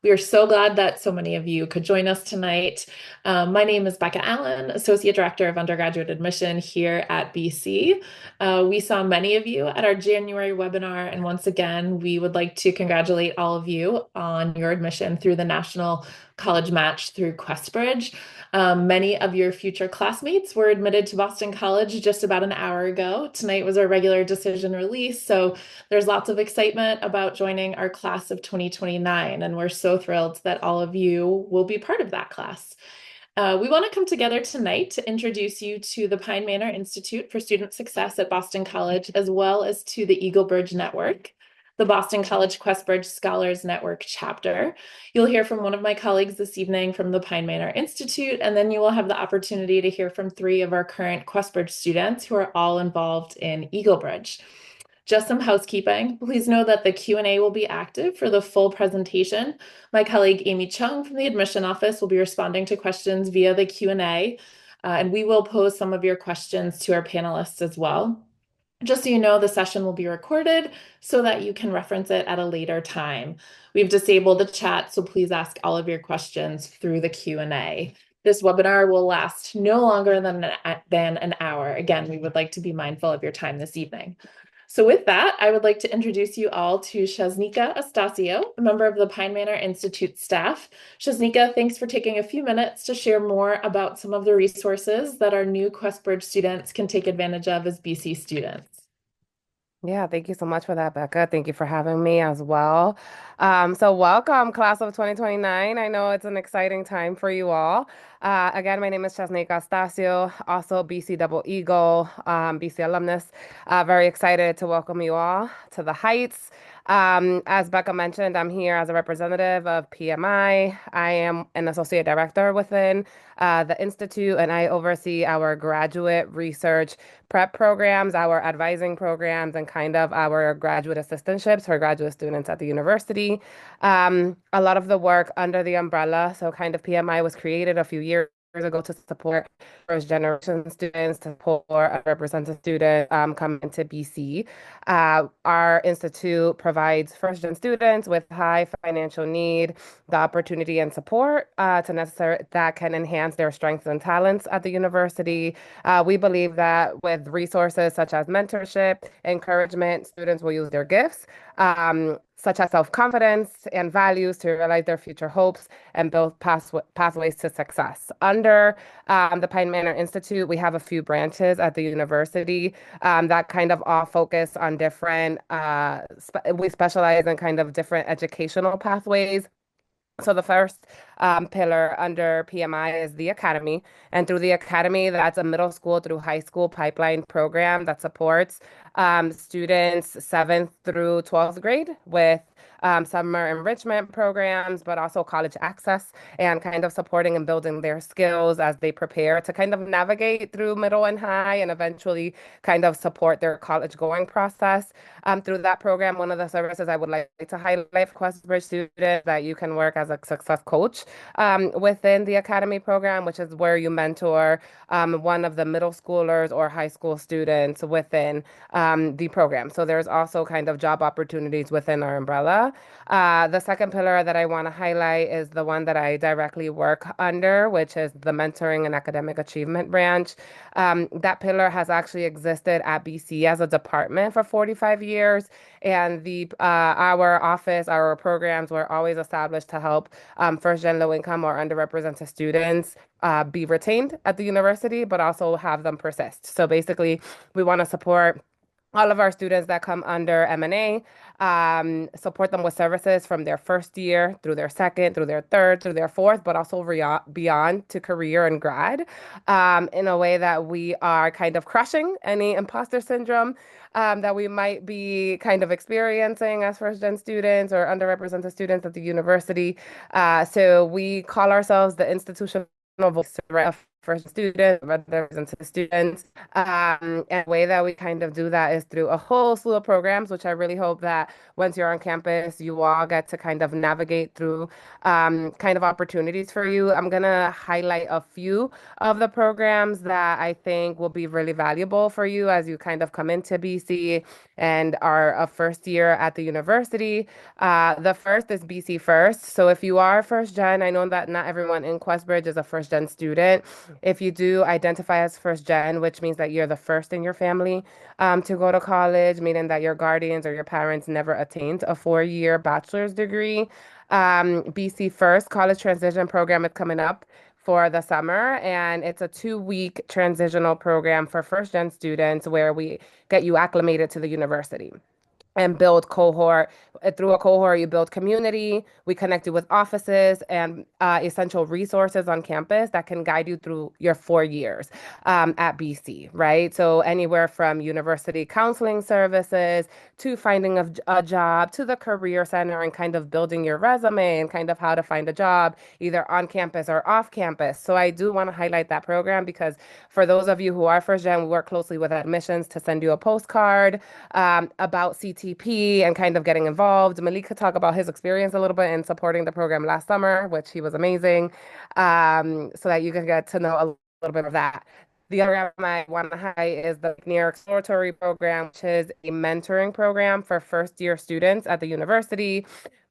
We are so glad that so many of you could join us tonight. My name is Becca Allen, Associate Director of Undergraduate Admission here at BC. We saw many of you at our January webinar, and once again, we would like to congratulate all of you on your admission through the National College Match through QuestBridge. Many of your future classmates were admitted to Boston College just about an hour ago. Tonight was our regular decision release, so there's lots of excitement about joining our class of 2029, and we're so thrilled that all of you will be part of that class. We want to come together tonight to introduce you to the Pine Manor Institute for Student Success at Boston College, as well as to the EagleBridge Network, the Boston College QuestBridge Scholars Network chapter. You'll hear from one of my colleagues this evening from the Pine Manor Institute, and then you will have the opportunity to hear from three of our current QuestBridge students who are all involved in EagleBridge. Just some housekeeping. Please know that the Q&A will be active for the full presentation. My colleague Amy Chung from the admission office will be responding to questions via the Q&A, and we will pose some of your questions to our panelists as well. Just so you know, the session will be recorded so that you can reference it at a later time. We've disabled the chat, so please ask all of your questions through the Q&A. This webinar will last no longer than an hour. Again, we would like to be mindful of your time this evening. So with that, I would like to introduce you all to Chasneika Astacio, a member of the Pine Manor Institute staff. Chasneika, thanks for taking a few minutes to share more about some of the resources that our new QuestBridge students can take advantage of as BC students. Yeah, thank you so much for that, Becca. Thank you for having me as well. So welcome, class of 2029. I know it's an exciting time for you all. Again, my name is Chasneika Astacio, also BC Double Eagle, BC alumnus. Very excited to welcome you all to the Heights. As Becca mentioned, I'm here as a representative of PMI. I am an associate director within the Institute, and I oversee our graduate research prep programs, our advising programs, and kind of our graduate assistantships for graduate students at the university. A lot of the work under the umbrella, so kind of PMI was created a few years ago to support first generation students, to support underrepresented students coming to BC. Our institute provides first gen students with high financial need, the opportunity and support that can enhance their strengths and talents at the university. We believe that with resources such as mentorship, encouragement, students will use their gifts. Such as self-confidence and values to realize their future hopes and build pathways to success. Under the Pine Manor Institute, we have a few branches at the university that kind of all focus on different, we specialize in kind of different educational pathways. So the first pillar under PMI is the academy. And through the academy, that's a middle school through high school pipeline program that supports students 7th through 12th grade with summer enrichment programs, but also college access and kind of supporting and building their skills as they prepare to kind of navigate through middle and high and eventually kind of support their college going process. Through that program, one of the services I would like to highlight for QuestBridge students that you can work as a success coach within the academy program, which is where you mentor one of the middle schoolers or high school students within the program. So there's also kind of job opportunities within our umbrella. The second pillar that I want to highlight is the one that I directly work under, which is the mentoring and academic achievement branch. That pillar has actually existed at BC as a department for 45 years, and the our office, our programs were always established to help first-gen low-income or underrepresented students be retained at the university, but also have them persist. So basically, we want to support all of our students that come under M&A, support them with services from their first year through their second, through their third, through their fourth, but also beyond to career and grad, in a way that we are kind of crushing any imposter syndrome that we might be kind of experiencing as first-gen students or underrepresented students at the university. So we call ourselves the institutional voice, right, of first students, represent to students. And the way that we kind of do that is through a whole slew of programs, which I really hope that once you're on campus, you all get to kind of navigate through kind of opportunities for you. I'm gonna highlight a few of the programs that I think will be really valuable for you as you kind of come into BC and are a first year at the university. The first is BC First. So if you are first gen, I know that not everyone in QuestBridge is a first gen student. If you do identify as first gen, which means that you're the first in your family to go to college, meaning that your guardians or your parents never attained a 4-year bachelor's degree. BC First College Transition Program is coming up for the summer, and it's a 2-week transitional program for first gen students where we get you acclimated to the university and build cohort. Through a cohort, you build community. We connect you with offices and essential resources on campus that can guide you through your 4 years at BC, right? So anywhere from university counseling services to finding a job to the career center and kind of building your resume and kind of how to find a job either on campus or off campus. So I do want to highlight that program because for those of you who are first gen, we work closely with admissions to send you a postcard about CTP and kind of getting involved. Malik could talk about his experience a little bit in supporting the program last summer, which he was amazing, so that you can get to know a little bit of that. The other program I want to highlight is the Near Exploratory Program, which is a mentoring program for first year students at the university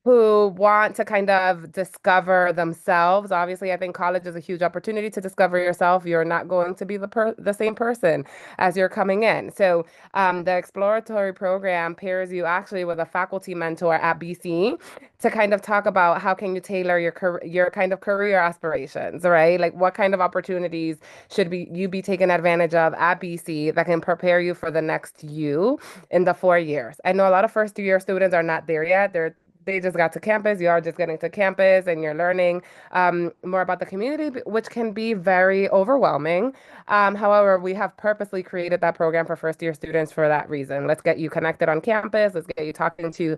who want to kind of discover themselves. Obviously, I think college is a huge opportunity to discover yourself. You're not going to be the same person as you're coming in. So, the exploratory program pairs you actually with a faculty mentor at BC to kind of talk about how can you tailor your kind of career aspirations, right? Like what kind of opportunities should be you be taking advantage of at BC that can prepare you for the next you in the 4 years. I know a lot of first year students are not there yet. They just got to campus. You are just getting to campus and you're learning more about the community, which can be very overwhelming. However, we have purposely created that program for first year students for that reason. Let's get you connected on campus. Let's get you talking to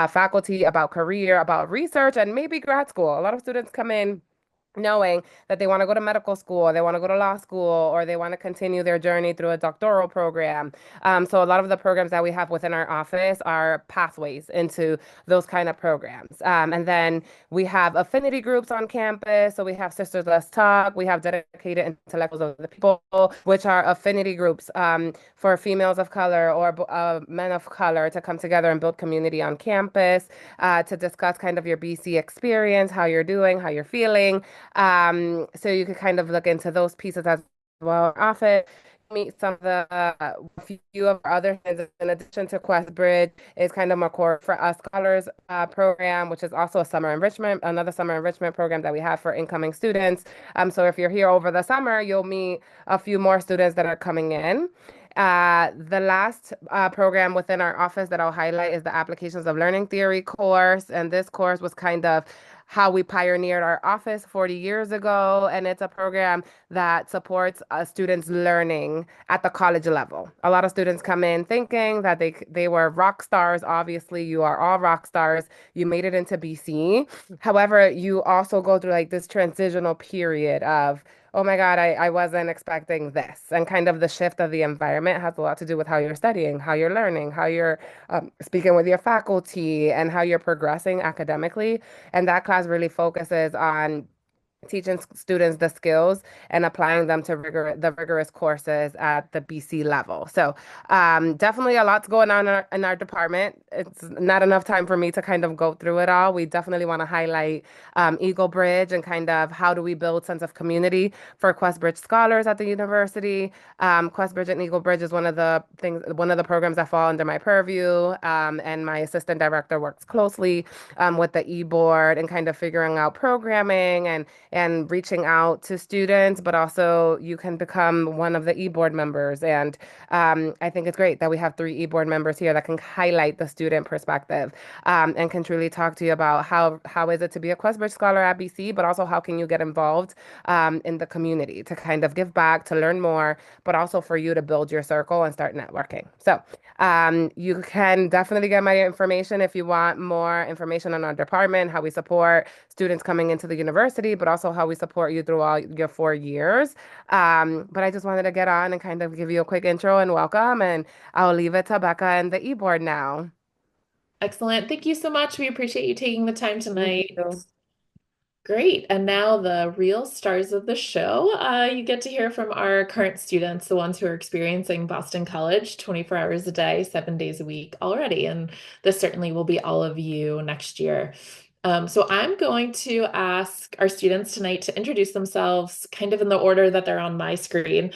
faculty about career, about research, and maybe grad school. A lot of students come in knowing that they want to go to medical school, they want to go to law school, or they want to continue their journey through a doctoral program. So a lot of the programs that we have within our office are pathways into those kind of programs. And then we have affinity groups on campus. So we have Sisters Let's Talk. We have dedicated intellectuals of the people, which are affinity groups for females of color or men of color to come together and build community on campus to discuss kind of your BC experience, how you're doing, how you're feeling. So you could kind of look into those pieces as well. Often meet some of the few of our other things in addition to QuestBridge is kind of more core for us scholars program, which is also another summer enrichment program that we have for incoming students. So if you're here over the summer, you'll meet a few more students that are coming in. The last program within our office that I'll highlight is the Applications of Learning Theory course. And this course was kind of how we pioneered our office 40 years ago. And it's a program that supports students learning at the college level. A lot of students come in thinking that they were rock stars. Obviously, you are all rock stars. You made it into BC. However, you also go through like this transitional period of oh my God, I wasn't expecting this. And kind of the shift of the environment has a lot to do with how you're studying, how you're learning, how you're speaking with your faculty, and how you're progressing academically. And that class really focuses on teaching students the skills and applying them to the rigorous courses at the BC level. So definitely a lot's going on in our department. It's not enough time for me to kind of go through it all. We definitely want to highlight EagleBridge and kind of how do we build sense of community for QuestBridge scholars at the university. QuestBridge and EagleBridge is one of the programs that fall under my purview, and my assistant director works closely with the e-board and kind of figuring out programming and reaching out to students, but also you can become one of the e-board members. And I think it's great that we have 3 e-board members here that can highlight the student perspective and can truly talk to you about how is it to be a QuestBridge scholar at BC, but also how can you get involved in the community to kind of give back, to learn more, but also for you to build your circle and start networking. So you can definitely get my information if you want more information on our department, how we support students coming into the university, but also how we support you throughout your 4 years. But I just wanted to get on and kind of give you a quick intro and welcome, and I'll leave it to Becca and the e-board now. Excellent. Thank you so much. We appreciate you taking the time Thank tonight. you. Great. And now the real stars of the show. You get to hear from our current students, the ones who are experiencing Boston College 24 hours a day, 7 days a week already. And this certainly will be all of you next year. So I'm going to ask our students tonight to introduce themselves kind of in the order that they're on my screen.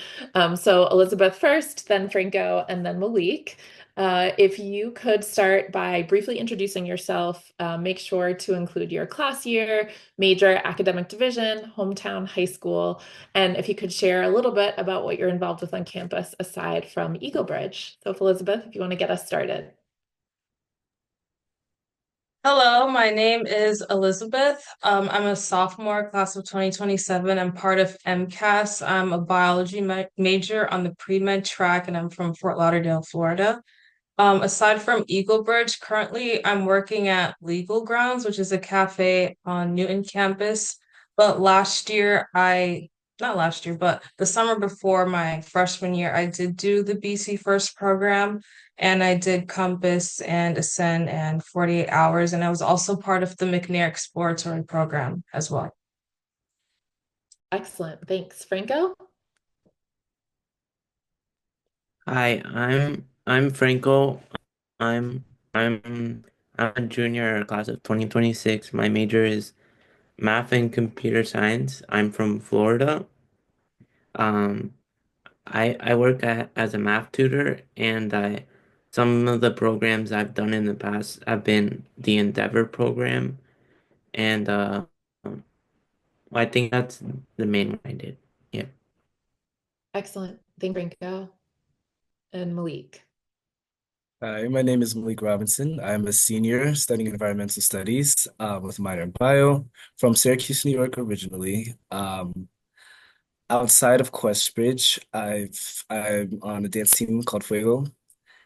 So Elizabeth first, then Franco, and then Malik. If you could start by briefly introducing yourself, make sure to include your class year, major, academic division, hometown, high school, and if you could share a little bit about what you're involved with on campus aside from EagleBridge. So, if Elizabeth, if you want to get us started. Hello, my name is Elizabeth. I'm a sophomore, class of 2027. I'm part of MCAS. I'm a biology major on the pre-med track, and I'm from Fort Lauderdale, Florida. Aside from EagleBridge, currently I'm working at Legal Grounds, which is a cafe on Newton campus. But not last year, but the summer before my freshman year, I did do the BC First program, and I did Compass and Ascend and 48 Hours, and I was also part of the McNair Exploratory program as well. Excellent. Thanks. Franco? Hi, I'm Franco. I'm I'm a junior class of 2026. My major is math and computer science. I'm from Florida. Um, I work as a math tutor, and I some of the programs I've done in the past have been the Endeavor program, and I think that's the main one I did. Yeah. Excellent. Thank you, Franco. And Malik. Hi, my name is Malik Robinson. I'm a senior studying environmental studies with a minor in bio from Syracuse, New York originally. Outside of QuestBridge, I'm on a dance team called Fuego,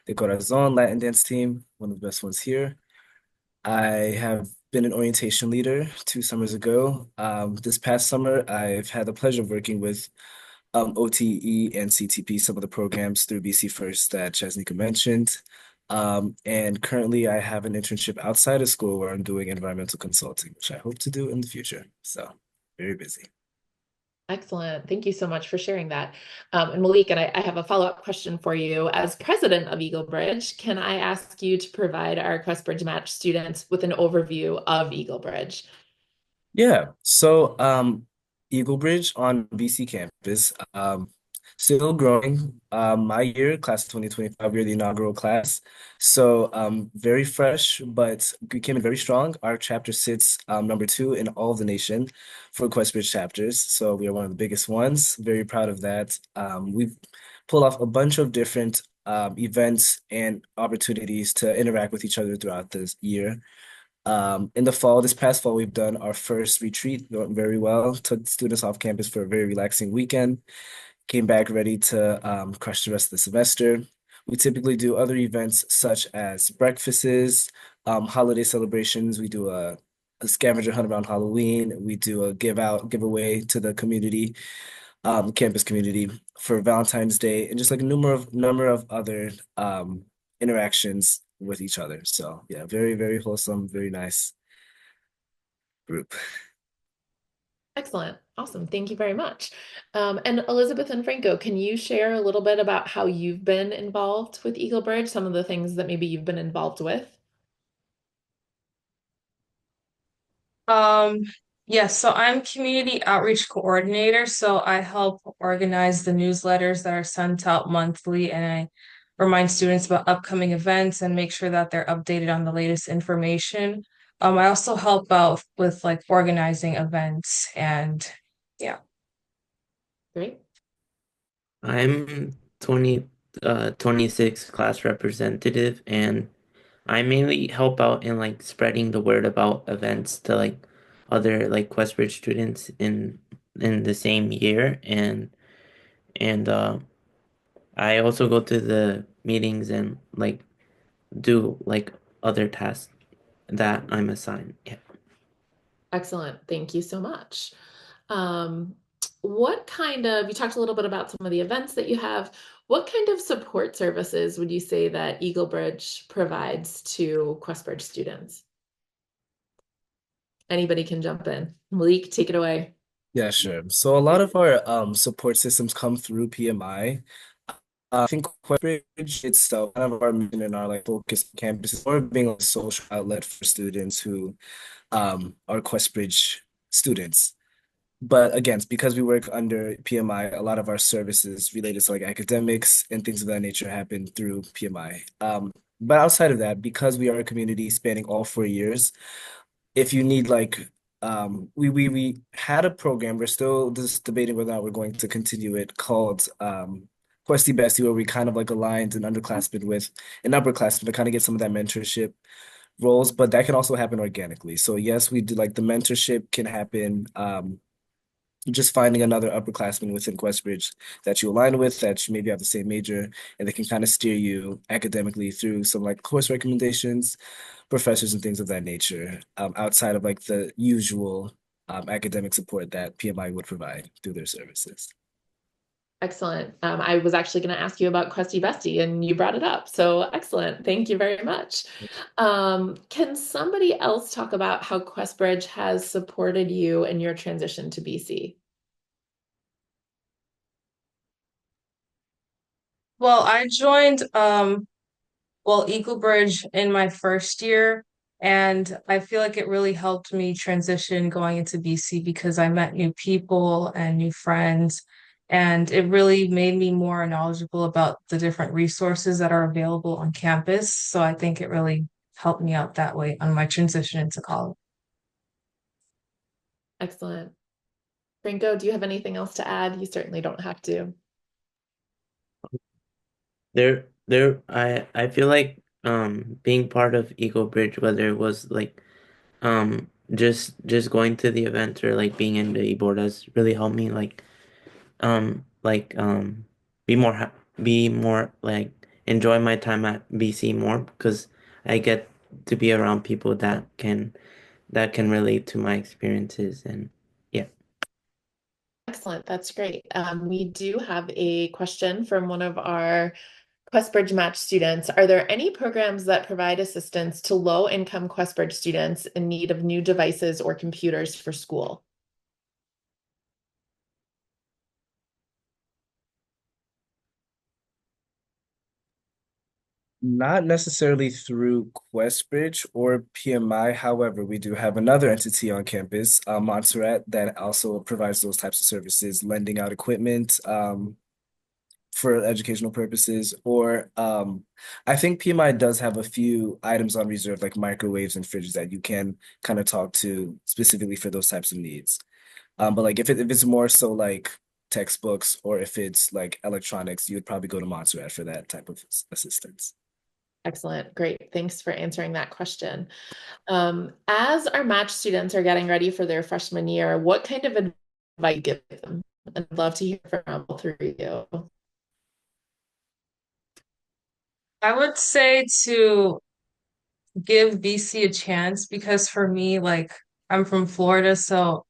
the Corazon Latin dance team, one of the best ones here. I have been an orientation leader 2 summers ago. This past summer, I've had the pleasure of working with OTE and CTP, some of the programs through BC First that Chasneika mentioned. And currently, I have an internship outside of school where I'm doing environmental consulting, which I hope to do in the future. So, very busy. Excellent. Thank you so much for sharing that. And Malik, and I have a follow-up question for you. As president of EagleBridge, can I ask you to provide our QuestBridge Match students with an overview of EagleBridge? Yeah. So, EagleBridge on BC campus, still growing. My year, class of 2025, we're the inaugural class. So, very fresh, but we came in very strong. Our chapter sits number 2 in all of the nation for QuestBridge chapters. So, we are one of the biggest ones. Very proud of that. We've pulled off a bunch of different events and opportunities to interact with each other throughout this year. In the fall, this past fall, we've done our first retreat, went very well. Took students off campus for a very relaxing weekend. Came back ready to crush the rest of the semester. We typically do other events such as breakfasts, holiday celebrations. We do a scavenger hunt around Halloween. We do a giveaway to the community, campus community for Valentine's Day, and just like a number of other interactions with each other. So yeah, very, very wholesome, very nice group. Excellent. Awesome. Thank you very much. And Elizabeth and Franco, can you share a little bit about how you've been involved with EagleBridge, some of the things that maybe you've been involved with? Um, yes, so I'm community outreach coordinator, so I help organize the newsletters that are sent out monthly, and I remind students about upcoming events and make sure that they're updated on the latest information. I also help out with like organizing events and yeah. Great. I'm 26 class representative, and I mainly help out in like spreading the word about events to like other like QuestBridge students in the same year, and I also go to the meetings and like do like other tasks that I'm assigned. Yeah. Excellent. Thank you so much. Um, you talked a little bit about some of the events that you have. What kind of support services would you say that EagleBridge provides to QuestBridge students? Anybody can jump in. Malik, take it away. Yeah, sure. So a lot of our support systems come through PMI. I think QuestBridge itself, kind of our mission and our like focus on campus is more of being like a social outlet for students who are QuestBridge students. But again, because we work under PMI, a lot of our services related to like academics and things of that nature happen through PMI. But outside of that, because we are a community spanning all 4 years, if you need like we had a program, we're still just debating whether or not we're going to continue it, called Questy Bestie, where we kind of like aligned an underclassman with an upperclassman to kind of get some of that mentorship roles, but that can also happen organically. So yes, we do like the mentorship can happen just finding another upperclassman within QuestBridge that you align with, that you maybe have the same major, and they can kind of steer you academically through some like course recommendations, professors, and things of that nature, outside of like the usual academic support that PMI would provide through their services. Excellent. I was actually going to ask you about Questy Bestie, and you brought it up. So excellent. Thank you very much. Can somebody else talk about how QuestBridge has supported you in your transition to BC? Well, I joined EagleBridge in my first year, and I feel like it really helped me transition going into BC because I met new people and new friends, and it really made me more knowledgeable about the different resources that are available on campus. So I think it really helped me out that way on my transition into college. Excellent. Franco, do you have anything else to add? You certainly don't have to. I feel like being part of EagleBridge, whether it was like just going to the event or like being in the e-board, has really helped me like be more be more like enjoy my time at BC more, because I get to be around people that can relate to my experiences. And yeah. Excellent. That's great. We do have a question from one of our QuestBridge Match students. Are there any programs that provide assistance to low-income QuestBridge students in need of new devices or computers for school? Not necessarily through QuestBridge or PMI. However, we do have another entity on campus, Montserrat, that also provides those types of services, lending out equipment for educational purposes. Or I think PMI does have a few items on reserve, like microwaves and fridges that you can kind of talk to specifically for those types of needs. But like if it's more so like textbooks, or if it's like electronics, you would probably go to Montserrat for that type of assistance. Excellent. Great. Thanks for answering that question. As our match students are getting ready for their freshman year, what kind of advice do you give them? I'd love to hear from all three of you. I would say to give BC a chance because for me, like I'm from Florida, so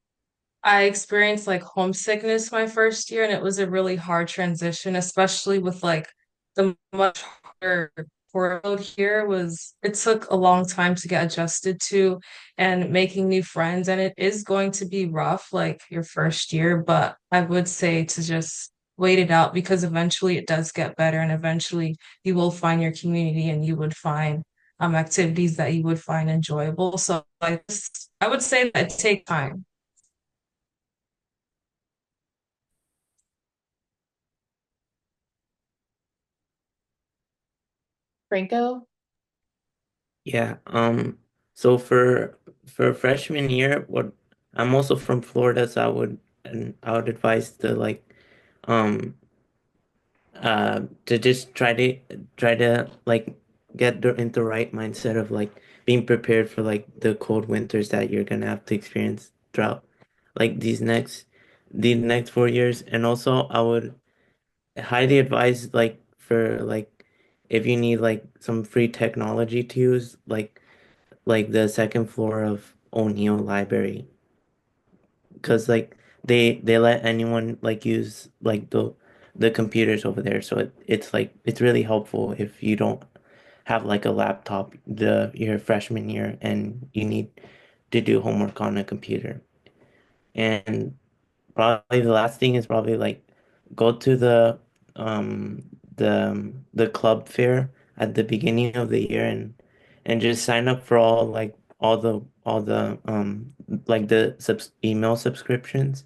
I experienced like homesickness my first year, and it was a really hard transition, especially with like the much harder workload here was it took a long time to get adjusted to and making new friends. And it is going to be rough, like your first year, but I would say to just wait it out because eventually it does get better and eventually you will find your community and you would find activities that you would find enjoyable. So I would say that take time. Franco? Yeah. So for freshman year, what I'm also from Florida, so I would advise to like um to just try to like get into right mindset of like being prepared for like the cold winters that you're gonna have to experience throughout like the next 4 years. And also I would highly advise like for like if you need like some free technology to use, like the second floor of O'Neill Library. because like they let anyone like use like the computers over there. So it's like it's really helpful if you don't have like a laptop your freshman year and you need to do homework on a computer. And probably the last thing is probably like go to the club fair at the beginning of the year and just sign up for all the like the email subscriptions,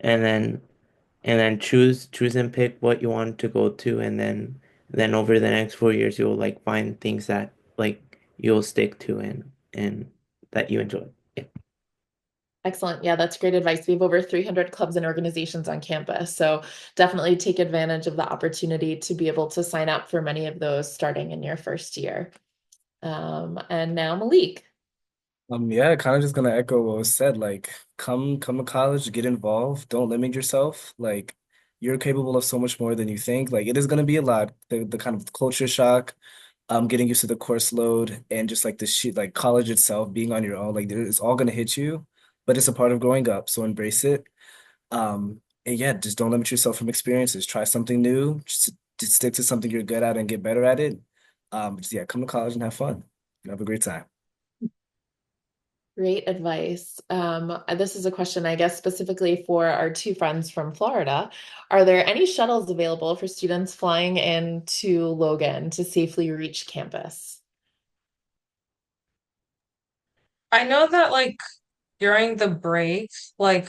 and then choose and pick what you want to go to, and then over the next 4 years you'll like find things that like you'll stick to and that you enjoy. Yeah. Excellent. Yeah, that's great advice. We have over 300 clubs and organizations on campus. So definitely take advantage of the opportunity to be able to sign up for many of those starting in your first year. And now Malik. Yeah, kind of just gonna echo what was said. Like, come to college, get involved. Don't limit yourself. Like, you're capable of so much more than you think. Like, it is gonna be a lot. The kind of culture shock, getting used to the course load, and just like the shit, like college itself, being on your own. Like, it's all gonna hit you, but it's a part of growing up. So embrace it. And yeah, just don't limit yourself from experiences. Try something new. Just stick to something you're good at and get better at it. Just yeah, come to college and have fun. Have a great time. Great advice. This is a question, I guess, specifically for our two friends from Florida. Are there any shuttles available for students flying into Logan to safely reach campus? I know that like during the break, like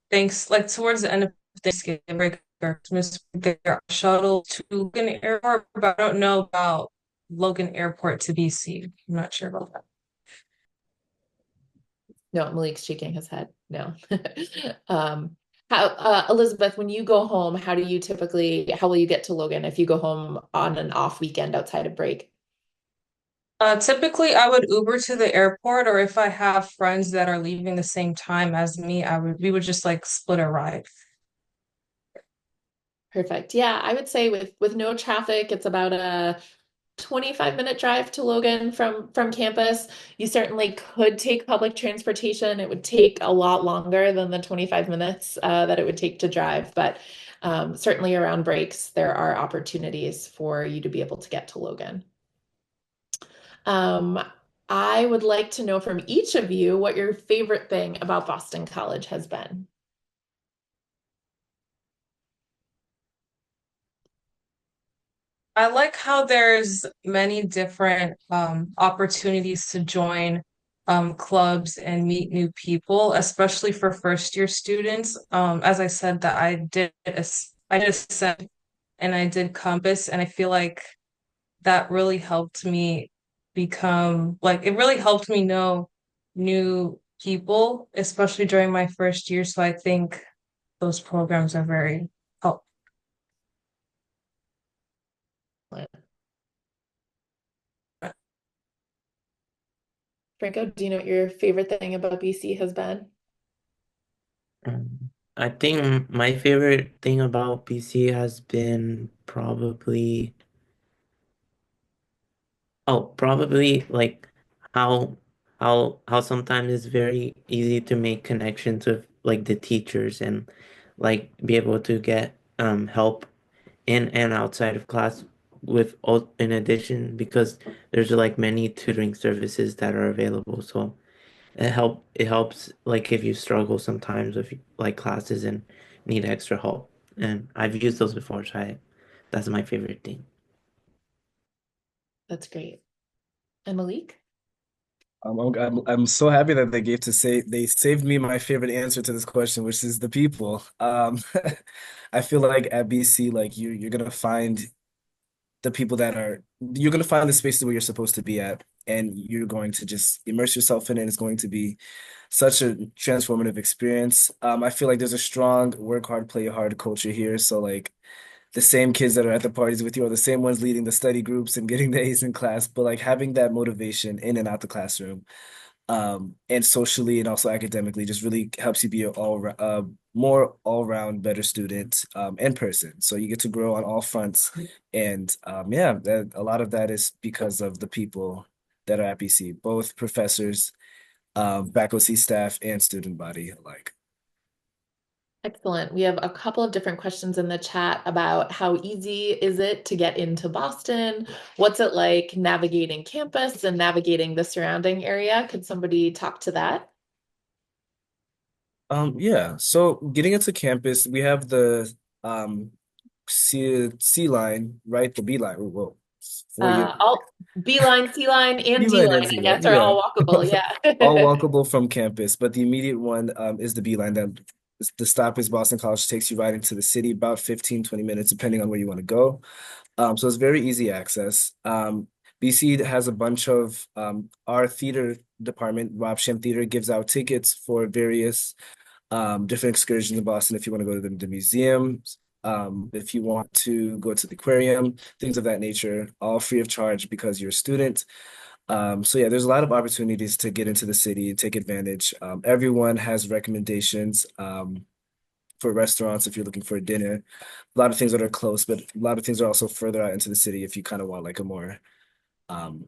thanks like towards the end of Thanksgiving break or Christmas, there are shuttles to Logan Airport, but I don't know about Logan Airport to BC. I'm not sure about that. No, Malik's shaking his head. No. Elizabeth, when you go home, how will you get to Logan if you go home on an off weekend outside of break? Typically I would Uber to the airport, or if I have friends that are leaving the same time as me, we would just like split a ride. Perfect. Yeah, I would say with no traffic, it's about a 25-minute drive to Logan from campus. You certainly could take public transportation. It would take a lot longer than the 25 minutes that it would take to drive, but certainly around breaks, there are opportunities for you to be able to get to Logan. Um, I would like to know from each of you what your favorite thing about Boston College has been. I like how there's many different opportunities to join clubs and meet new people, especially for first year students. As I said, that I did Ascend and I did Compass, and I feel like that really helped me become like it really helped me know new people, especially during my first year. So I think those programs are very helpful. Franco, do you know what your favorite thing about BC has been? I think my favorite thing about PC has been probably like how how sometimes it's very easy to make connections with like the teachers and like be able to get help in and outside of class with all in addition, because there's like many tutoring services that are available. So it helps like if you struggle sometimes with like classes and need extra help. And I've used those before, so that's my favorite thing. That's great. And Malik? I'm so happy that they saved me my favorite answer to this question, which is the people. I feel like at BC, like you're gonna find the people that are you're gonna find the spaces where you're supposed to be at, and you're going to just immerse yourself in it. It's going to be such a transformative experience. I feel like there's a strong work hard, play hard culture here. So like the same kids that are at the parties with you are the same ones leading the study groups and getting the A's in class, but like having that motivation in and out the classroom, and socially and also academically just really helps you be a more all-round better student in person. So you get to grow on all fronts. And yeah, a lot of that is because of the people that are at BC, both professors, faculty, staff, and student body alike. Excellent. We have a couple of different questions in the chat about how easy is it to get into Boston? What's it like navigating campus and navigating the surrounding area? Could somebody talk to that? Yeah, so getting into campus, we have the C line, right? The B line. Ooh, whoa. For you. All B line, C line, and B D line line, and C I line, guess, are yeah. all walkable. All Yeah. walkable from campus, but the immediate one is the B line. That the stop is Boston College, takes you right into the city, about 15, 20 minutes, depending on where you want to go. So it's very easy access. BC has a bunch of our theater department, Rob Shem Theater, gives out tickets for various different excursions in Boston if you want to go to the museums, if you want to go to the aquarium, things of that nature, all free of charge because you're a student. So yeah, there's a lot of opportunities to get into the city and take advantage. Everyone has recommendations for restaurants if you're looking for a dinner. A lot of things that are close, but a lot of things are also further out into the city if you kind of want like a more um,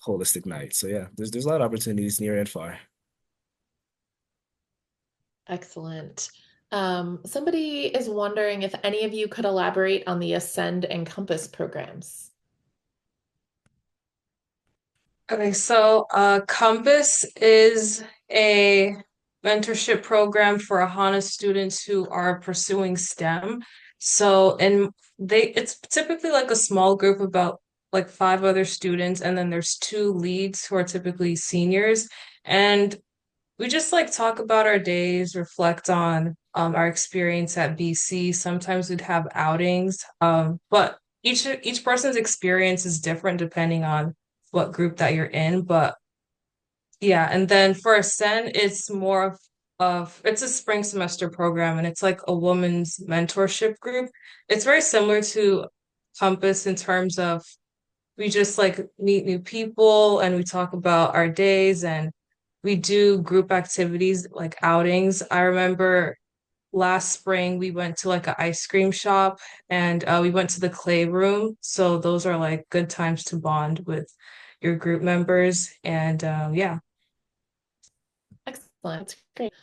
holistic night. So yeah, there's a lot of opportunities near and far. Excellent. Somebody is wondering if any of you could elaborate on the Ascend and Compass programs. Okay, so Compass is a mentorship program for AHANA students who are pursuing STEM. So, and it's typically like a small group, about like five other students, and then there's two leads who are typically seniors. And we just like talk about our days, reflect on our experience at BC. Sometimes we'd have outings, but each person's experience is different depending on what group that you're in. But yeah, and then for Ascend, it's more of it's a spring semester program, and it's like a woman's mentorship group. It's very similar to Compass in terms of we just like meet new people and we talk about our days, and we do group activities like outings. I remember last spring we went to like an ice cream shop, and we went to the clay room. So those are like good times to bond with your group members. And yeah. Excellent. Great.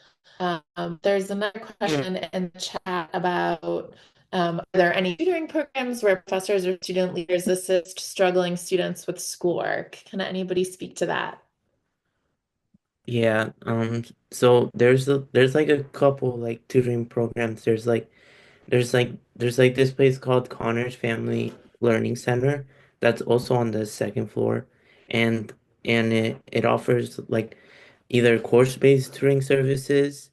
There's another question in the chat about are there any tutoring programs where professors or student leaders assist struggling students with schoolwork? Can anybody speak to that? Yeah, so there's like a couple like tutoring programs. There's like this place called Connor's Family Learning Center that's also on the second floor, and it offers like either course-based tutoring services.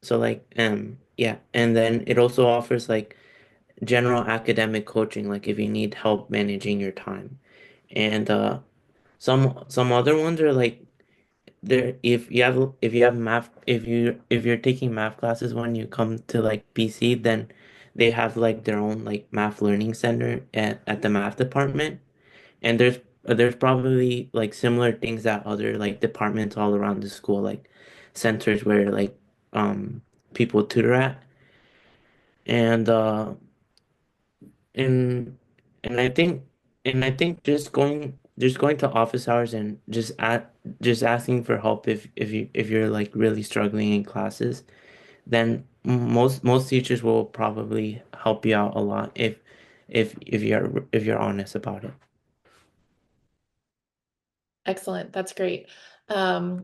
So like yeah, and then it also offers like general academic coaching, like if you need help managing your time. And some other ones are like there if you have math if you're taking math classes when you come to like BC, then they have like their own like math learning center at the math department. And there's probably like similar things at other like departments all around the school, like centers where like um people tutor at. And and and I think just going to office hours and just asking for help if you're like really struggling in classes, then most teachers will probably help you out a lot if you're honest about it. Excellent. That's great. Um,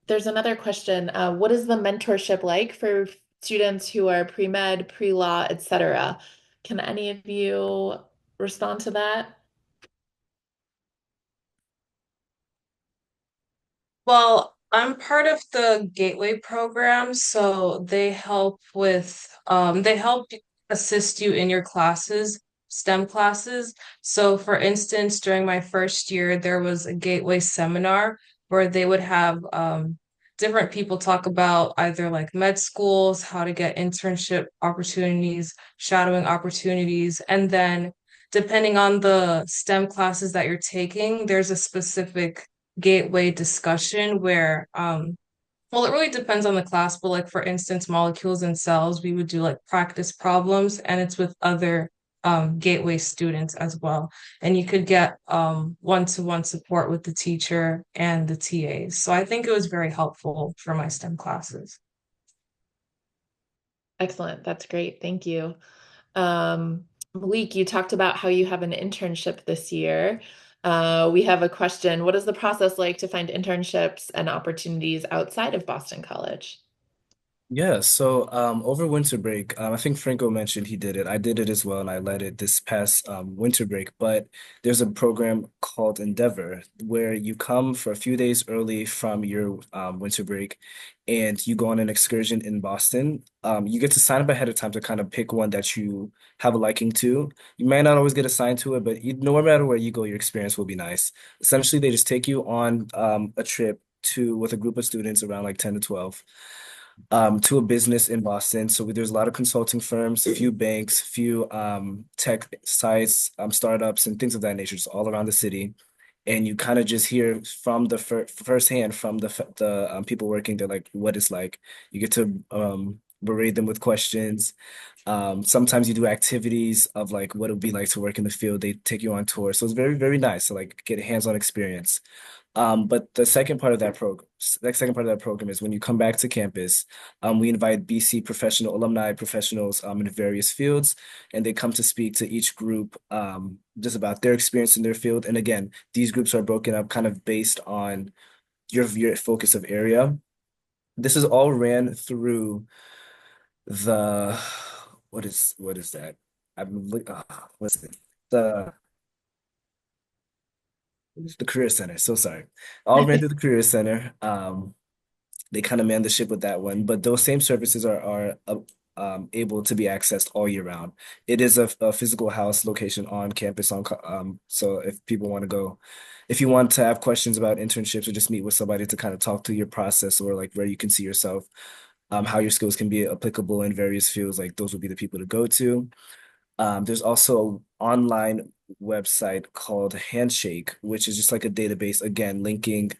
there's another question. What is the mentorship like for students who are pre-med, pre-law, etc.? Can any of you respond to that? Well, I'm part of the Gateway program, so they help assist you in your classes, STEM classes. So for instance, during my first year, there was a Gateway seminar where they would have different people talk about either like med schools, how to get internship opportunities, shadowing opportunities, and then depending on the STEM classes that you're taking, there's a specific gateway discussion where well, it really depends on the class, but like for instance molecules and cells, we would do like practice problems, and it's with other gateway students as well, and you could get one-to-one support with the teacher and the TAs. So I think it was very helpful for my STEM classes. Excellent. That's great. Thank you. Malik, you talked about how you have an internship this year. We have a question. What is the process like to find internships and opportunities outside of Boston College? Yeah, so over winter break, I think Franco mentioned he did it. I did it as well, and I led it this past winter break. But there's a program called Endeavor where you come for a few days early from your winter break, and you go on an excursion in Boston. You get to sign up ahead of time to kind of pick one that you have a liking to. You may not always get assigned to it, but no matter where you go, your experience will be nice. Essentially, they just take you on a trip to with a group of students around like 10 to 12 to a business in Boston. So there's a lot of consulting firms, a few banks, a few tech sites, startups, and things of that nature, just all around the city. And you kind of just hear from the firsthand from the people working there, like what it's like. You get to berate them with questions. Sometimes you do activities of like what it would be like to work in the field. They take you on tour. So it's very, very nice to like get a hands-on experience. But the second part of that program is when you come back to campus, we invite BC alumni professionals in various fields, and they come to speak to each group just about their experience in their field. And again, these groups are broken up kind of based on your focus of area. This is all ran through the what is that? What's it? The the Career Center. So sorry. All ran through the Career Center. They kind of man the ship with that one, but those same services are able to be accessed all year round. It is a physical house location on campus so if people want to go, if you want to have questions about internships or just meet with somebody to kind of talk through your process or like where you can see yourself, how your skills can be applicable in various fields, like those would be the people to go to. There's also an online website called Handshake, which is just like a database, again, linking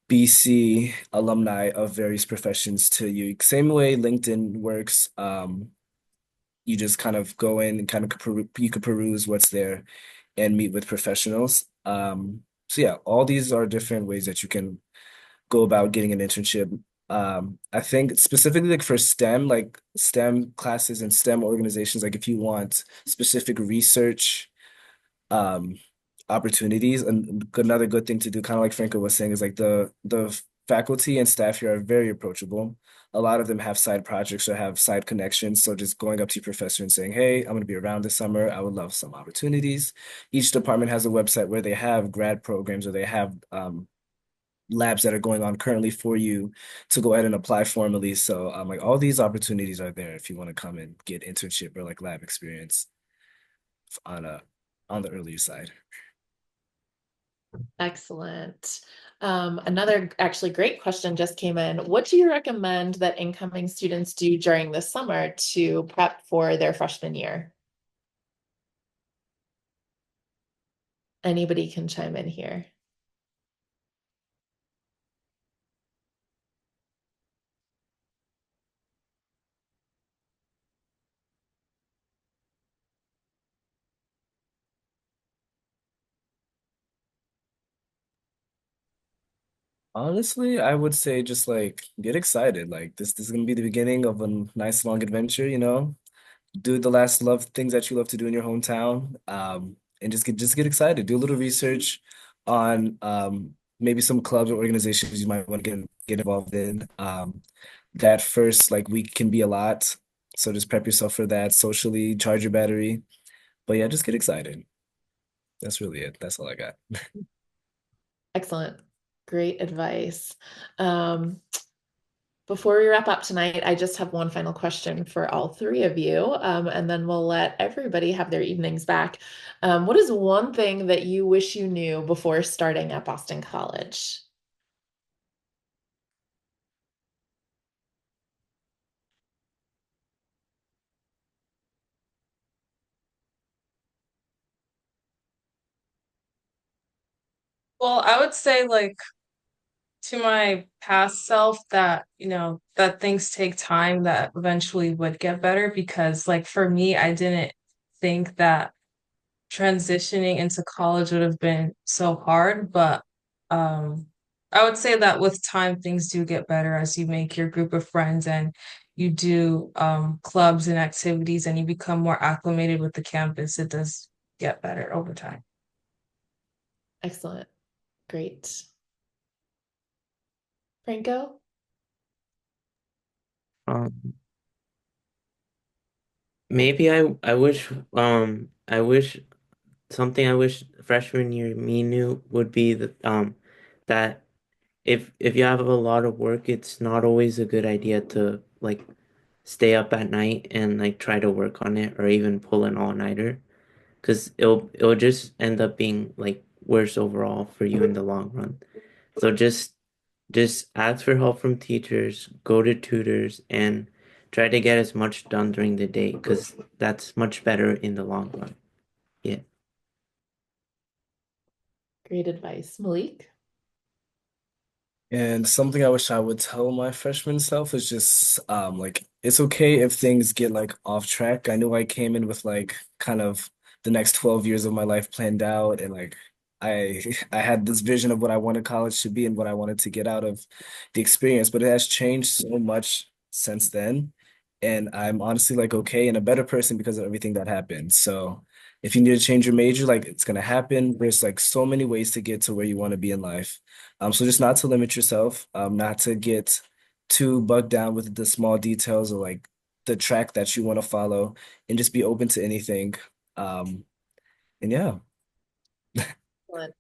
BC alumni of various professions to you. Same way LinkedIn works. You just kind of go in and kind of you could peruse what's there and meet with professionals. So yeah, all these are different ways that you can go about getting an internship. I think specifically like for STEM, like STEM classes and STEM organizations, like if you want specific research um opportunities, and another good thing to do, kind of like Franco was saying, is like the faculty and staff here are very approachable. A lot of them have side projects or have side connections. So just going up to your professor and saying, hey, I'm going to be around this summer. I would love some opportunities. Each department has a website where they have grad programs or they have labs that are going on currently for you to go ahead and apply formally. So like all these opportunities are there if you want to come and get internship or like lab experience on a on the earlier side. Excellent. Another actually great question just came in. What do you recommend that incoming students do during the summer to prep for their freshman year? Anybody can chime in here. Honestly, I would say just like get excited. Like this is gonna be the beginning of a nice long adventure, you know. Do the last love things that you love to do in your hometown. And just get excited. Do a little research on maybe some clubs or organizations you might want to get involved in. That first like week can be a lot. So just prep yourself for that socially, charge your battery. But yeah, just get excited. That's really it. That's all I got. Excellent. Great advice. Um, Before we wrap up tonight, I just have one final question for all three of you, and then we'll let everybody have their evenings back. What is one thing that you wish you knew before starting at Boston College? Well, I would say like to my past self that, that things take time that eventually would get better because like for me, I didn't think that transitioning into college would have been so hard, but um I would say that with time things do get better as you make your group of friends and you do clubs and activities and you become more acclimated with the campus, it does get better over time. Excellent. Great. Franco? Um, maybe I wish something I wish freshman year me knew would be that if you have a lot of work, it's not always a good idea to like stay up at night and like try to work on it or even pull an all-nighter, because it'll just end up being like worse overall for you in the long run. So just ask for help from teachers, go to tutors, and try to get as much done during the day because that's much better in the long run. Yeah. Great advice. Malik? And something I wish I would tell my freshman self is just like it's okay if things get like off track. I knew I came in with like kind of the next 12 years of my life planned out and like I had this vision of what I wanted college to be and what I wanted to get out of the experience, but it has changed so much since then. And I'm honestly like okay and a better person because of everything that happened. So if you need to change your major, like it's gonna happen. There's like so many ways to get to where you want to be in life. So just not to limit yourself, not to get too bogged down with the small details or like the track that you want to follow, and just be open to anything. Um, and yeah. Excellent.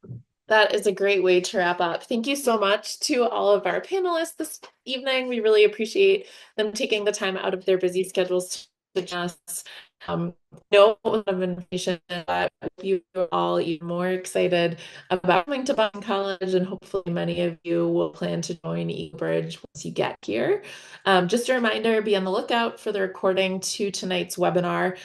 That is a great way to wrap up. Thank you so much to all of our panelists this evening. We really appreciate them taking the time out of their busy schedules to join us. Know a lot of information that you are all even more excited about coming to Boston College, and hopefully many of you will plan to join EagleBridge once you get here. Just a reminder, be on the lookout for the recording to tonight's webinar.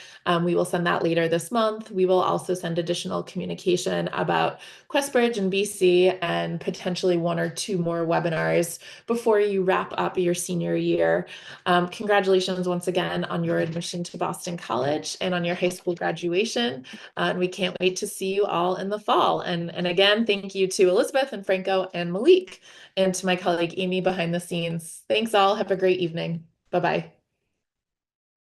We will send that later this month. We will also send additional communication about QuestBridge and BC and potentially one or two more webinars before you wrap up your senior year. Congratulations once again on your admission to Boston College and on your high school graduation. And we can't wait to see you all in the fall. And again, thank you to Elizabeth and Franco and Malik and to my colleague Amy behind the scenes. Thanks all. Have a great evening. Bye-bye.